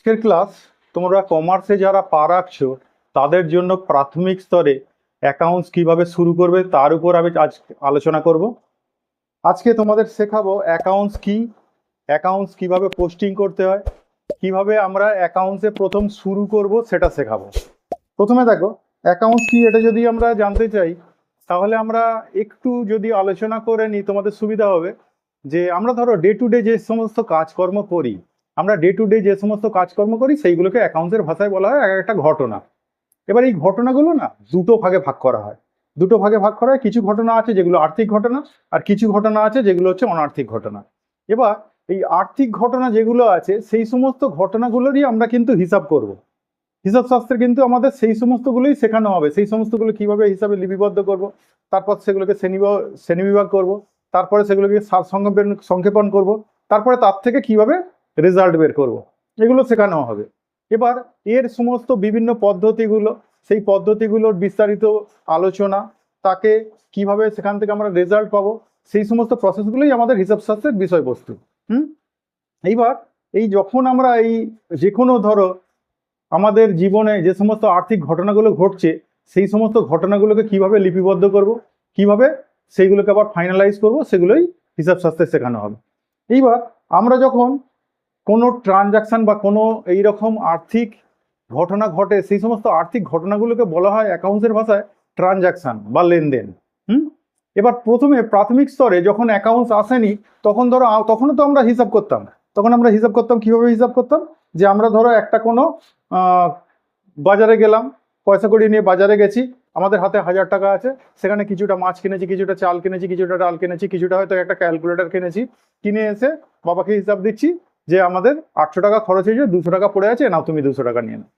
আজকের ক্লাস তোমরা কমার্সে যারা পা রাখছো তাদের জন্য প্রাথমিক স্তরে অ্যাকাউন্টস কিভাবে শুরু করবে তার উপর আমি আজ আলোচনা করব। আজকে তোমাদের শেখাবো অ্যাকাউন্টস কি, অ্যাকাউন্টস কিভাবে পোস্টিং করতে হয়, কিভাবে আমরা অ্যাকাউন্টসে প্রথম শুরু করব সেটা শেখাবো। প্রথমে দেখো অ্যাকাউন্টস কি, এটা যদি আমরা জানতে চাই তাহলে আমরা একটু যদি আলোচনা করে নিই তোমাদের সুবিধা হবে। যে আমরা ধরো ডে টু ডে যে সমস্ত কাজকর্ম করি, আমরা ডে টু ডে যে সমস্ত কাজকর্ম করি সেইগুলোকে অ্যাকাউন্টসের ভাষায় বলা হয় এক একটা ঘটনা। এবার এই ঘটনাগুলো না দুটো ভাগে ভাগ করা হয়। দুটো ভাগে ভাগ করা হয়, কিছু ঘটনা আছে যেগুলো আর্থিক ঘটনা, আর কিছু ঘটনা আছে যেগুলো হচ্ছে অনার্থিক ঘটনা। এবার এই আর্থিক ঘটনা যেগুলো আছে সেই সমস্ত ঘটনাগুলোরই আমরা কিন্তু হিসাব করব। হিসাব শাস্ত্রে কিন্তু আমাদের সেই সমস্তগুলোই শেখানো হবে, সেই সমস্তগুলো কিভাবে হিসাবে লিপিবদ্ধ করব, তারপর সেগুলোকে শ্রেণীবিভাগ করব, তারপরে সেগুলোকে সংক্ষেপণ করব, তারপরে তার থেকে কিভাবে রেজাল্ট বের করব, এগুলো শেখানো হবে। এবার এর সমস্ত বিভিন্ন পদ্ধতিগুলো, সেই পদ্ধতিগুলোর বিস্তারিত আলোচনা, তাকে কিভাবে সেখান থেকে আমরা রেজাল্ট পাবো, সেই সমস্ত প্রসেসগুলোই আমাদের হিসাব শাস্ত্রের বিষয়বস্তু। এইবার এই যখন আমরা এই যে কোনো ধরো আমাদের জীবনে যে সমস্ত আর্থিক ঘটনাগুলো ঘটছে সেই সমস্ত ঘটনাগুলোকে কিভাবে লিপিবদ্ধ করব, কিভাবে সেইগুলোকে আবার ফাইনালাইজ করব, সেগুলোই হিসাব শাস্ত্রে শেখানো হবে। এইবার আমরা যখন কোনো ট্রানজাকশন বা কোনো এইরকম আর্থিক ঘটনা ঘটে সেই সমস্ত আর্থিক ঘটনাগুলোকে বলা হয় অ্যাকাউন্টসের ভাষায় ট্রানজাকশন বা লেনদেন। এবার প্রথমে প্রাথমিক স্তরে যখন অ্যাকাউন্টস আসেনি তখনও তো আমরা হিসাব করতাম। তখন আমরা হিসাব করতাম, কিভাবে হিসাব করতাম, যে আমরা ধরো একটা কোনো বাজারে গেলাম, পয়সা কড়ি নিয়ে বাজারে গেছি, আমাদের হাতে 1000 টাকা আছে, সেখানে কিছুটা মাছ কিনেছি, কিছুটা চাল কিনেছি, কিছুটা ডাল কিনেছি, কিছুটা হয়তো একটা ক্যালকুলেটর কিনেছি, কিনে এসে বাবাকে হিসাব দিচ্ছি যে আমাদের 800 টাকা খরচ হয়েছে, 200 টাকা পড়ে আছে, নাও তুমি 200 টাকা নিয়ে নাও,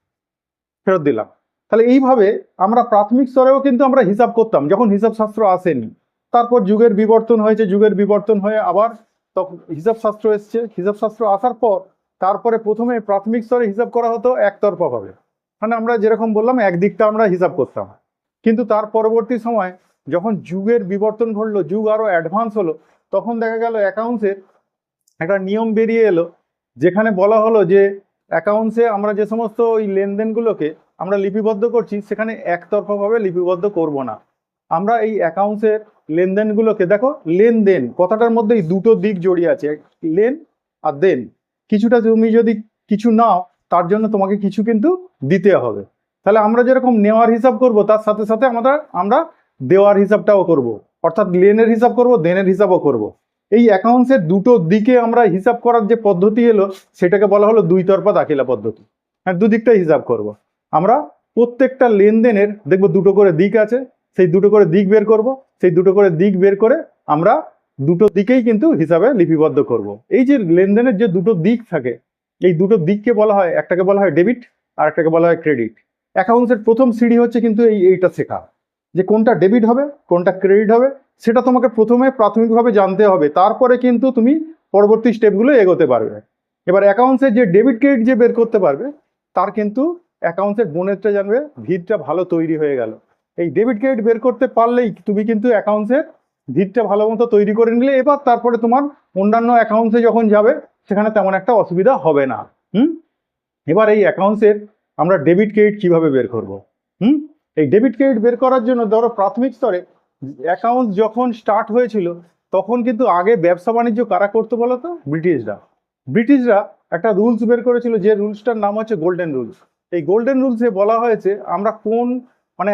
ফেরত দিলাম। তাহলে এইভাবে আমরা প্রাথমিক স্তরেও কিন্তু আমরা হিসাব করতাম যখন হিসাব শাস্ত্র আসেনি। তারপর যুগের বিবর্তন হয়েছে, যুগের বিবর্তন হয়ে আবার তখন হিসাব শাস্ত্র এসছে। হিসাব শাস্ত্র আসার পর তারপরে প্রথমে প্রাথমিক স্তরে হিসাব করা হতো একতরফা ভাবে, মানে আমরা যেরকম বললাম একদিকটা আমরা হিসাব করতাম। কিন্তু তার পরবর্তী সময় যখন যুগের বিবর্তন ঘটলো, যুগ আরো অ্যাডভান্স হলো, তখন দেখা গেল অ্যাকাউন্টসের একটা নিয়ম বেরিয়ে এলো, যেখানে বলা হলো যে অ্যাকাউন্টসে আমরা যে সমস্ত ওই লেনদেনগুলোকে আমরা লিপিবদ্ধ করছি সেখানে একতরফাভাবে লিপিবদ্ধ করব না। আমরা এই অ্যাকাউন্টসের লেনদেনগুলোকে, দেখো লেনদেন কথাটার মধ্যে এই দুটো দিক জড়িয়ে আছে, লেন আর দেন। কিছুটা তুমি যদি কিছু নাও তার জন্য তোমাকে কিছু কিন্তু দিতে হবে। তাহলে আমরা যেরকম নেওয়ার হিসাব করব তার সাথে সাথে আমরা দেওয়ার হিসাবটাও করব, অর্থাৎ লেনের হিসাব করব, দেনের হিসাবও করব। এই অ্যাকাউন্টসের দুটো দিকে আমরা হিসাব করার যে পদ্ধতি এলো সেটাকে বলা হলো দুই তরফা দাখিলা পদ্ধতি। হ্যাঁ, দুদিকটাই হিসাব করব আমরা। প্রত্যেকটা লেনদেনের দেখবো দুটো করে দিক আছে, সেই দুটো করে দিক বের করব, সেই দুটো করে দিক বের করে আমরা দুটো দিকেই কিন্তু হিসাবে লিপিবদ্ধ করব। এই যে লেনদেনের যে দুটো দিক থাকে, এই দুটো দিককে বলা হয়, একটাকে বলা হয় ডেবিট আর একটাকে বলা হয় ক্রেডিট। অ্যাকাউন্টসের প্রথম সিঁড়ি হচ্ছে কিন্তু এইটা শেখা, যে কোনটা ডেবিট হবে কোনটা ক্রেডিট হবে, সেটা তোমাকে প্রথমে প্রাথমিকভাবে জানতে হবে, তারপরে কিন্তু তুমি পরবর্তী স্টেপগুলো এগোতে পারবে। এবার অ্যাকাউন্টসের যে ডেবিট ক্রেডিট যে বের করতে পারবে তার কিন্তু অ্যাকাউন্টসের বোনেরটা জানবে, ভিতটা ভালো তৈরি হয়ে গেল। এই ডেবিট ক্রেডিট বের করতে পারলেই তুমি কিন্তু অ্যাকাউন্টসের ভিতটা ভালো মতো তৈরি করে নিলে, এবার তারপরে তোমার অন্যান্য অ্যাকাউন্টসে যখন যাবে সেখানে তেমন একটা অসুবিধা হবে না। এবার এই অ্যাকাউন্টসের আমরা ডেবিট ক্রেডিট কিভাবে বের করব। এই ডেবিট ক্রেডিট বের করার জন্য ধরো প্রাথমিক স্তরে অ্যাকাউন্ট যখন স্টার্ট হয়েছিল তখন কিন্তু আগে ব্যবসা বাণিজ্য কারা করতো বলো তো? ব্রিটিশরা একটা রুলস বের করেছিল, যে রুলসটার নাম হচ্ছে গোল্ডেন রুলস। এই গোল্ডেন রুলসে বলা হয়েছে আমরা কোন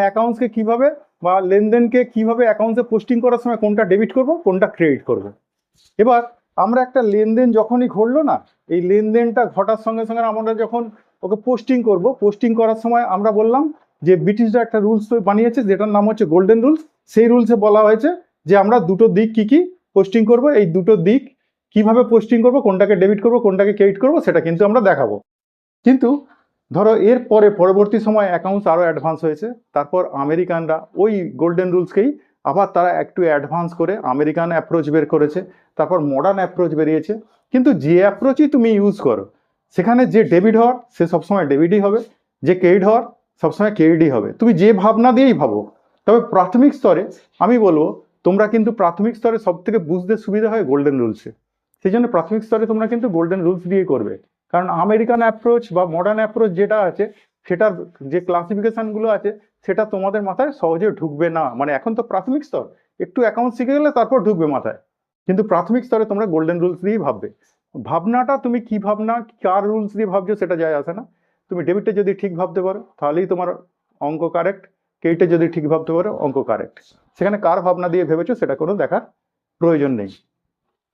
অ্যাকাউন্টসকে কিভাবে বা লেনদেনকে কিভাবে অ্যাকাউন্টসে পোস্টিং করার সময় কোনটা ডেবিট করব কোনটা ক্রেডিট করব। এবার আমরা একটা লেনদেন যখনই ঘটলো না, এই লেনদেনটা ঘটার সঙ্গে সঙ্গে আমরা যখন ওকে পোস্টিং করব, পোস্টিং করার সময় আমরা বললাম যে ব্রিটিশরা একটা রুলস বানিয়েছে যেটার নাম হচ্ছে গোল্ডেন রুলস। সেই রুলসে বলা হয়েছে যে আমরা দুটো দিক কি কি পোস্টিং করব, এই দুটো দিক কিভাবে পোস্টিং করব, কোনটাকে ডেবিট করব কোনটাকে ক্রেডিট করব সেটা কিন্তু আমরা দেখাবো। কিন্তু ধরো এর পরবর্তী সময় অ্যাকাউন্টস আরও অ্যাডভান্স হয়েছে, তারপর আমেরিকানরা ওই গোল্ডেন রুলসকেই আবার তারা একটু অ্যাডভান্স করে আমেরিকান অ্যাপ্রোচ বের করেছে, তারপর মডার্ন অ্যাপ্রোচ বেরিয়েছে। কিন্তু যে অ্যাপ্রোচই তুমি ইউজ করো সেখানে যে ডেবিট হওয়ার সে সবসময় ডেবিটই হবে, যে ক্রেডিট হওয়ার সবসময় ক্রেডিটই হবে, তুমি যে ভাবনা দিয়েই ভাবো। তবে প্রাথমিক স্তরে আমি বলবো তোমরা কিন্তু প্রাথমিক স্তরে সব থেকে বুঝতে সুবিধা হয় গোল্ডেন রুলসে, সেই জন্য প্রাথমিক স্তরে তোমরা কিন্তু গোল্ডেন রুলস দিয়ে করবে। কারণ আমেরিকান অ্যাপ্রোচ বা মডার্ন অ্যাপ্রোচ যেটা আছে সেটার যে ক্লাসিফিকেশনগুলো আছে সেটা তোমাদের মাথায় সহজে ঢুকবে না। মানে এখন তো প্রাথমিক স্তর, একটু অ্যাকাউন্ট শিখে গেলে তারপর ঢুকবে মাথায়, কিন্তু প্রাথমিক স্তরে তোমরা গোল্ডেন রুলস দিয়েই ভাববে। ভাবনাটা তুমি কি ভাবনা, কার রুলস দিয়ে ভাবছো সেটা যায় আসে না। তুমি ডেবিটে যদি ঠিক ভাবতে পারো তাহলেই তোমার অঙ্ক কারেক্ট, ক্রেডিটে যদি ঠিক ভাবতে পারো অঙ্ক কারেক্ট। সেখানে কার ভাবনা দিয়ে ভেবেছো সেটা কোনো দেখার প্রয়োজন নেই।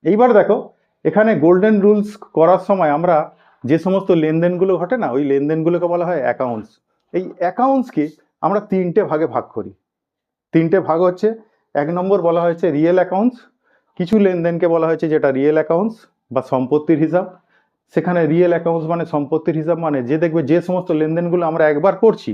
এইবার দেখো, এখানে গোল্ডেন রুলস করার সময় আমরা যে সমস্ত লেনদেনগুলো ঘটে না, ওই লেনদেনগুলোকে বলা হয় অ্যাকাউন্টস। এই অ্যাকাউন্টসকে আমরা তিনটে ভাগে ভাগ করি। তিনটে ভাগ হচ্ছে, এক নম্বর বলা হয়েছে রিয়েল অ্যাকাউন্টস। কিছু লেনদেনকে বলা হয়েছে যেটা রিয়েল অ্যাকাউন্টস বা সম্পত্তির হিসাব। সেখানে রিয়েল অ্যাকাউন্টস মানে সম্পত্তির হিসাব, মানে যে দেখবে যে সমস্ত লেনদেনগুলো আমরা একবার করছি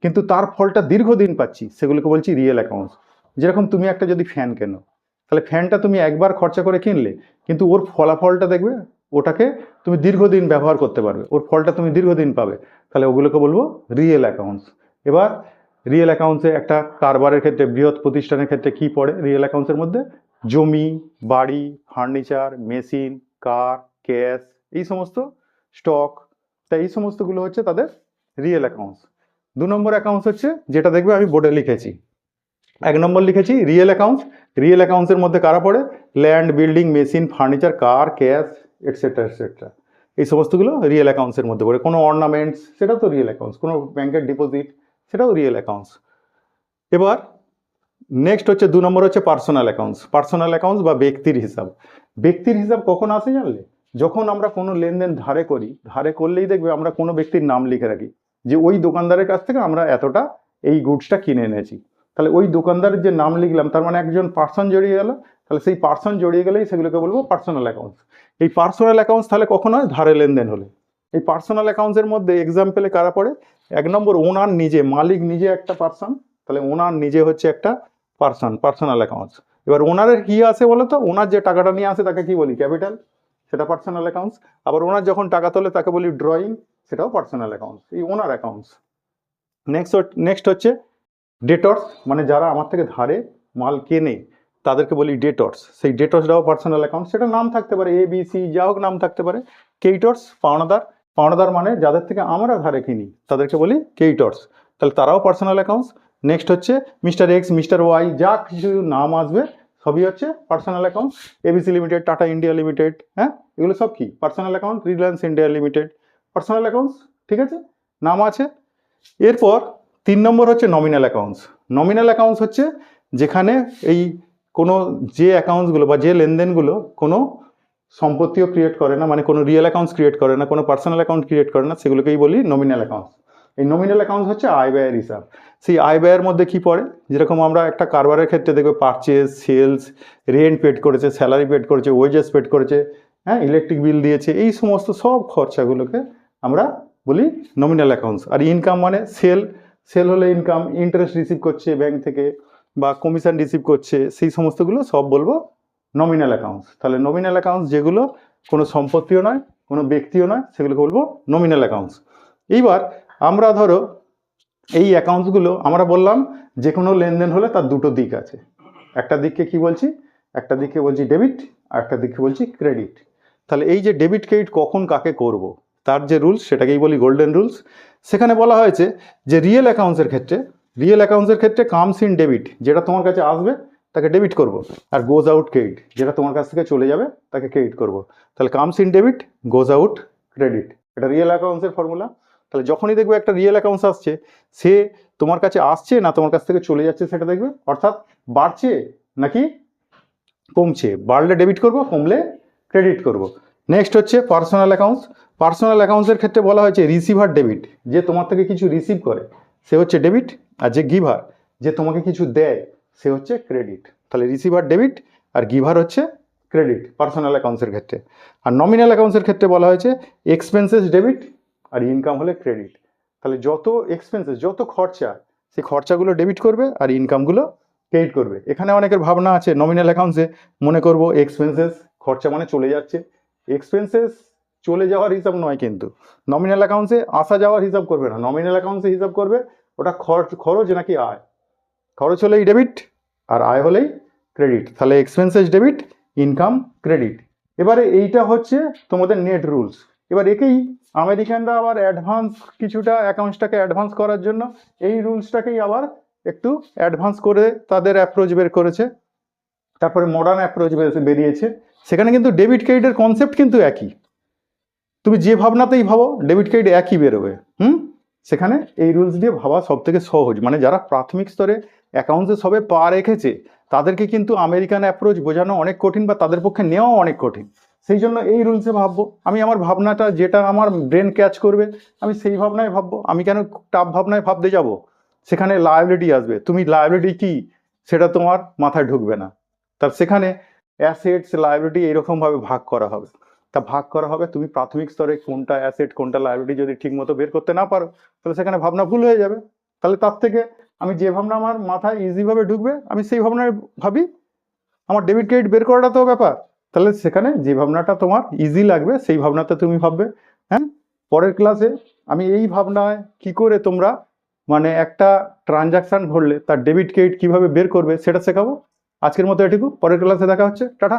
কিন্তু তার ফলটা দীর্ঘদিন পাচ্ছি সেগুলোকে বলছি রিয়েল অ্যাকাউন্টস। যেরকম তুমি একটা যদি ফ্যান কেনো, তাহলে ফ্যানটা তুমি একবার খরচা করে কিনলে কিন্তু ওর ফলাফলটা দেখবে, ওটাকে তুমি দীর্ঘদিন ব্যবহার করতে পারবে, ওর ফলটা তুমি দীর্ঘদিন পাবে, তাহলে ওগুলোকে বলবো রিয়েল অ্যাকাউন্টস। এবার রিয়েল অ্যাকাউন্টসে একটা কারবারের ক্ষেত্রে, বৃহৎ প্রতিষ্ঠানের ক্ষেত্রে কি পড়ে রিয়েল অ্যাকাউন্টসের মধ্যে? জমি, বাড়ি, ফার্নিচার, মেশিন, কার, ক্যাশ, এই সমস্ত স্টক, তাই এই সমস্তগুলো হচ্ছে তাদের রিয়েল অ্যাকাউন্টস। 2 নম্বর অ্যাকাউন্টস হচ্ছে যেটা দেখবে আমি বোর্ডে লিখেছি, 1 নম্বর লিখেছি রিয়েল অ্যাকাউন্টস। রিয়েল অ্যাকাউন্টসের মধ্যে কারা পড়ে? ল্যান্ড, বিল্ডিং, মেশিন, ফার্নিচার, কার, ক্যাশ, এটসেট্রা এটসেট্রা, এই সমস্তগুলো রিয়েল অ্যাকাউন্টসের মধ্যে পড়ে। কোনো অর্নামেন্টস, সেটাও তো রিয়েল অ্যাকাউন্টস। কোনো ব্যাংকের ডিপোজিট, সেটাও রিয়েল অ্যাকাউন্টস। এবার নেক্সট হচ্ছে 2 নম্বর হচ্ছে পার্সোনাল অ্যাকাউন্টস। পার্সোনাল অ্যাকাউন্টস বা ব্যক্তির হিসাব। ব্যক্তির হিসাব কখন আসে জানলে? যখন আমরা কোনো লেনদেন ধারে করি, ধারে করলেই দেখবে আমরা কোনো ব্যক্তির নাম লিখে রাখি যে ওই দোকানদারের কাছ থেকে আমরা এতটা এই গুডসটা কিনে এনেছি। তাহলে ওই দোকানদারের যে নাম লিখলাম তার মানে একজন পার্সন জড়িয়ে গেল, তাহলে সেই পার্সন জড়িয়ে গেলেই সেগুলোকে বলবো পার্সোনাল অ্যাকাউন্টস। এই পার্সোনাল অ্যাকাউন্টস তাহলে কখন হয়? ধারে লেনদেন হলে। এই পার্সোনাল অ্যাকাউন্টসের মধ্যে এক্সাম্পলে কারা পড়ে? 1 নম্বর ওনার নিজে, মালিক নিজে একটা পার্সন, তাহলে ওনার নিজে হচ্ছে একটা পার্সন, পার্সোনাল অ্যাকাউন্টস। এবার ওনারের কি আছে বলো তো? ওনার যে টাকাটা নিয়ে আসে তাকে কি বলি? ক্যাপিটাল, সেটা পার্সোনাল অ্যাকাউন্টস। আবার ওনার যখন টাকা তোলে তাকে বলি ড্রয়িং, সেটাও পার্সোনাল অ্যাকাউন্টস, এই ওনার অ্যাকাউন্টস। নেক্সট হচ্ছে ডেটর্স, মানে যারা আমার থেকে ধারে মাল কেনে তাদেরকে বলি ডেটর্স। সেই ডেটর্সটাও পার্সোনাল অ্যাকাউন্ট, সেটা নাম থাকতে পারে এ বি সি, যা হোক নাম থাকতে পারে। কেইটর্স, পাওনাদার। পাওনাদার মানে যাদের থেকে আমরা ধারে কিনি তাদেরকে বলি কেইটর্স, তাহলে তারাও পার্সোনাল অ্যাকাউন্টস। নেক্সট হচ্ছে মিস্টার এক্স, মিস্টার ওয়াই, যা কিছু নাম আসবে সবই হচ্ছে personal account. ABC limited, tata India limited, হ্যাঁ, এগুলো সব কি personal account. Reliance India limited, personal accounts, ঠিক আছে, নাম আছে। এরপর 3 নম্বর হচ্ছে নমিনাল অ্যাকাউন্টস। নমিনাল অ্যাকাউন্টস হচ্ছে যেখানে এই কোনো যে অ্যাকাউন্টসগুলো বা যে লেনদেনগুলো কোনো সম্পত্তিও ক্রিয়েট করে না, মানে কোনো রিয়েল অ্যাকাউন্টস ক্রিয়েট করে না, কোনো পার্সোনাল অ্যাকাউন্ট ক্রিয়েট করে না, সেগুলোকেই বলি নমিনাল অ্যাকাউন্টস। এই নমিনাল অ্যাকাউন্টস হচ্ছে আয় ব্যয়ের হিসাব। সেই আয় ব্যয়ের মধ্যে কি পড়ে? যেরকম আমরা একটা কারবারের ক্ষেত্রে দেখবে পারচেজ, সেলস, রেন্ট পেড করেছে, স্যালারি পেড করেছে, ওয়েজেস পেড করেছে, হ্যাঁ, ইলেকট্রিক বিল দিয়েছে, এই সমস্ত সব খরচাগুলোকে আমরা বলি নমিনাল অ্যাকাউন্টস। আর ইনকাম মানে সেল হলে ইনকাম, ইন্টারেস্ট রিসিভ করছে ব্যাংক থেকে বা কমিশন রিসিভ করছে, সেই সমস্তগুলো সব বলবো নমিনাল অ্যাকাউন্টস। তাহলে নমিনাল অ্যাকাউন্টস যেগুলো কোনো সম্পত্তিও নয়, কোনো ব্যক্তিও নয়, সেগুলোকে বলবো নমিনাল অ্যাকাউন্টস। এইবার আমরা ধরো এই অ্যাকাউন্টসগুলো আমরা বললাম যে কোনো লেনদেন হলে তার দুটো দিক আছে। একটা দিককে কি বলছি? একটা দিককে বলছি ডেবিট, আর একটা দিককে বলছি ক্রেডিট। তাহলে এই যে ডেবিট ক্রেডিট কখন কাকে করব, তার যে রুলস সেটাকেই বলি গোল্ডেন রুলস। সেখানে বলা হয়েছে যে রিয়েল অ্যাকাউন্টসের ক্ষেত্রে কামস ইন ডেবিট, যেটা তোমার কাছে আসবে তাকে ডেবিট করব, আর গোজ আউট ক্রেডিট, যেটা তোমার কাছ থেকে চলে যাবে তাকে ক্রেডিট করব। তাহলে comes in debit, goes out credit, এটা রিয়েল অ্যাকাউন্টসের ফর্মুলা। তাহলে যখনই দেখবে একটা রিয়েল অ্যাকাউন্টস আসছে, সে তোমার কাছে আসছে না তোমার কাছ থেকে চলে যাচ্ছে সেটা দেখবে, অর্থাৎ বাড়ছে নাকি কমছে, বাড়লে ডেবিট করব, কমলে ক্রেডিট করব। নেক্সট হচ্ছে পার্সোনাল অ্যাকাউন্টস। পার্সোনাল অ্যাকাউন্টসের ক্ষেত্রে বলা হয়েছে রিসিভার ডেবিট, যে তোমার থেকে কিছু রিসিভ করে সে হচ্ছে ডেবিট, আর যে গিভার, যে তোমাকে কিছু দেয়, সে হচ্ছে ক্রেডিট। তাহলে রিসিভার ডেবিট আর গিভার হচ্ছে ক্রেডিট পার্সোনাল অ্যাকাউন্টসের ক্ষেত্রে। আর নমিনাল অ্যাকাউন্টসের ক্ষেত্রে বলা হয়েছে এক্সপেন্সেস ডেবিট আর ইনকাম হলে ক্রেডিট। তাহলে যত এক্সপেন্সেস, যত খরচা, সেই খরচাগুলো ডেবিট করবে আর ইনকামগুলো ক্রেডিট করবে। এখানে অনেকের ভাবনা আছে নমিনাল অ্যাকাউন্টসে মনে করব এক্সপেন্সেস, খরচা মানে চলে যাচ্ছে। এক্সপেন্সেস চলে যাওয়ার হিসাব নয়, কিন্তু নমিনাল অ্যাকাউন্টসে আসা যাওয়ার হিসাব করবে না, নমিনাল অ্যাকাউন্টসে হিসাব করবে ওটা খরচ নাকি আয়। খরচ হলেই ডেবিট আর আয় হলেই ক্রেডিট। তাহলে এক্সপেন্সেস ডেবিট, ইনকাম ক্রেডিট। এবারে এইটা হচ্ছে তোমাদের নেট রুলস। এবার একেই আমেরিকানরা আবার অ্যাডভান্স কিছুটা অ্যাকাউন্টসটাকে অ্যাডভান্স করার জন্য এই রুলসটাকেই আবার একটু অ্যাডভান্স করে তাদের অ্যাপ্রোচ বের করেছে। তারপরে মডার্ন অ্যাপ্রোচ বেরিয়েছে, সেখানে কিন্তু ডেবিট ক্রেডিটের কনসেপ্ট কিন্তু একই। তুমি যে ভাবনাতেই ভাবো ডেবিট ক্রেডিট একই বেরোবে। সেখানে এই রুলস দিয়ে ভাবা সব থেকে সহজ, মানে যারা প্রাথমিক স্তরে অ্যাকাউন্টসে সবে পা রেখেছে তাদেরকে কিন্তু আমেরিকান অ্যাপ্রোচ বোঝানো অনেক কঠিন বা তাদের পক্ষে নেওয়াও অনেক কঠিন। সেই জন্য এই রুলসে ভাববো, আমি আমার ভাবনাটা যেটা আমার ব্রেন ক্যাচ করবে আমি সেই ভাবনায় ভাববো। আমি কেন টাফ ভাবনায় ভাবতে যাব? সেখানে লায়াবিলিটি আসবে, তুমি লায়াবিলিটি কি সেটা তোমার মাথায় ঢুকবে না। তার সেখানে অ্যাসেটস লায়াবিলিটি এইরকমভাবে ভাগ করা হবে। তা ভাগ করা হবে, তুমি প্রাথমিক স্তরে কোনটা অ্যাসেট কোনটা লায়াবিলিটি যদি ঠিক মতো বের করতে না পারো তাহলে সেখানে ভাবনা ভুল হয়ে যাবে। তাহলে তার থেকে আমি যে ভাবনা আমার মাথায় ইজিভাবে ঢুকবে আমি সেই ভাবনায় ভাবি। আমার ডেবিট ক্রেডিট বের করাটা তো ব্যাপার, তাহলে সেখানে যে ভাবনাটা তোমার ইজি লাগবে সেই ভাবনাতে তুমি ভাববে। হ্যাঁ, পরের ক্লাসে আমি এই ভাবনায় কি করে তোমরা মানে একটা ট্রানজাকশন ঘটলে তার ডেবিট ক্রেডিট কিভাবে বের করবে সেটা শেখাবো। আজকের মতো এটুকু, পরের ক্লাসে দেখা হচ্ছে, টাটা।